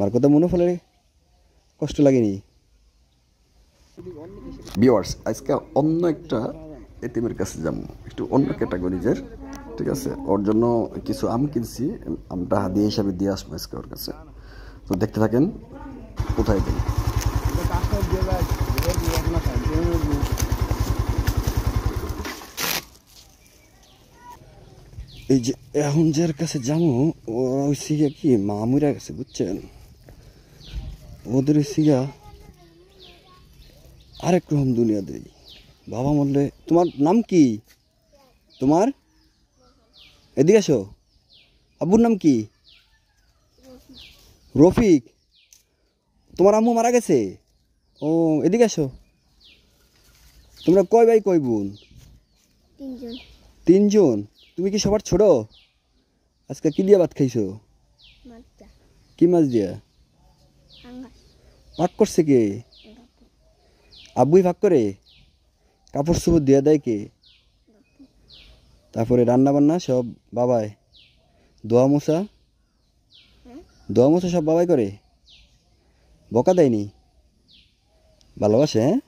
মার কথা মনে পড়ে কষ্ট লাগেনি? ভিউয়ার্স, আজকে অন্য একটা এতিমের কাছে যাবো, একটু অন্য ক্যাটাগরিজের, ঠিক আছে? ওর জন্য কিছু আম কিনছি, আমটা হাদিয়া হিসাবে দিয়ে আসবো আজকে ওর কাছে। তো দেখতে থাকেন কোথায় যাই। এই যে এখন যার কাছে যাবো ওরা ওই সিগা কি মামুরা গেছে, বুঝছেন? ওদের ওই সিগা আরেক রকম দুনিয়া দেই। বাবা বললে, তোমার নাম কি? তোমার এদিকে আসো। আব্বুর নাম কি? রফিক। তোমার আম্মু মারা গেছে? ও, এদিকে আসো। তোমরা কয় ভাই কয় বোন? তিনজন। তুমি কি সবার ছোট? আজকে কি দিয়ে ভাত খাইছো? কি মাছ দিয়া? ভাগ করছে কে? আব্বুই ভাগ করে? কাপড় চোপড় দিয়ে দেয় কে? তারপরে রান্না বান্না সব বাবাই? দোয়া মোছা সব বাবাই করে? বকা দেয়নি? ভালোবাসে? হ্যাঁ,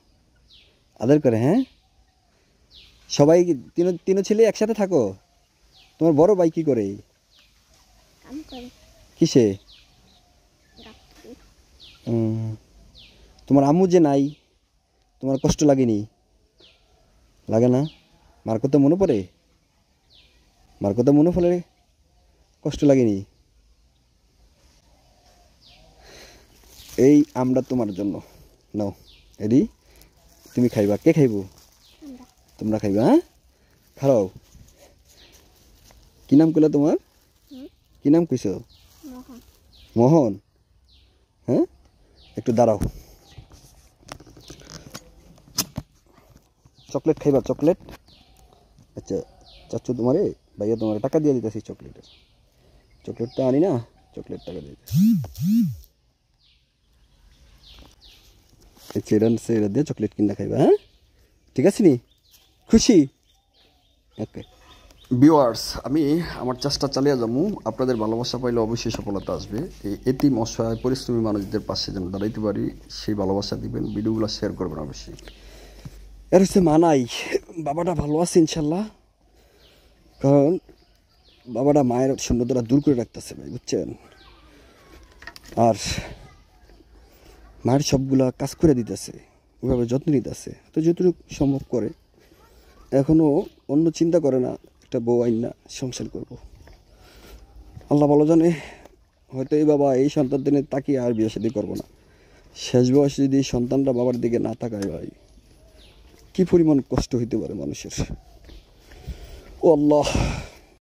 আদর করে? হ্যাঁ, সবাই তিন ছেলে একসাথে থাকো? তোমার বড় ভাই কি করে? কিসে? তোমার আম্মু যে নাই, তোমার কষ্ট লাগেনি? লাগে না? মার কথা মনে পড়ে? মার কথা মনে পড়ে কষ্ট লাগেনি? এই আমরা তোমার জন্য নাও, এদি তুমি খাইবা। কে খাইব? তোমরা খাইবা? হ্যাঁ, খাও। কি নাম কইলা তোমার? কি নাম কইছ? মোহন। হ্যাঁ, একটু দাঁড়াও। চকলেট খাইবা? চকলেট? আচ্ছা, চাচ্ছু তোমারে, ভাইয়া তোমার টাকা দিয়ে দিতেছি চকলেটের। চকলেটটা আনি না, চকলেট টাকা দিয়ে চেরা দিয়ে চকলেট কিনা খাইবা। হ্যাঁ, ঠিক আছে নি? খুশি? ওকে ভিউয়ার্স, আমি আমার চেষ্টা চালিয়ে যাবো। আপনাদের ভালোবাসা পাইলে অবশ্যই সফলতা আসবে। এই এতিম অসহায় পরিশ্রমী মানুষদের পাশে যেন দাঁড়াইতে পারি, সেই ভালোবাসা দিবেন, ভিডিওগুলো শেয়ার করবেন অবশ্যই। এর হচ্ছে মানাই, বাবাটা ভালো আছে ইনশাল্লাহ, কারণ বাবাটা মায়ের শূন্যতা দূর করে রাখতেছে ভাই, বুঝছেন? আর মায়ের সবগুলা কাজ করে দিতেছে, ওইভাবে যত্ন নিতেছে, তো যতটুকু সম্ভব করে। এখনও অন্য চিন্তা করে না একটা বউ আইন না সংসার করব। আল্লাহ ভালো জানে, হয়তো এই বাবা এই সন্তানদের তাকিয়ে আর বিয়ে শাদী করবো না। শেষ বয়সে যদি সন্তানটা বাবার দিকে না তাকায় ভাই, কি পরিমাণ কষ্ট হইতে পারে মানুষের। ও আল্লাহ।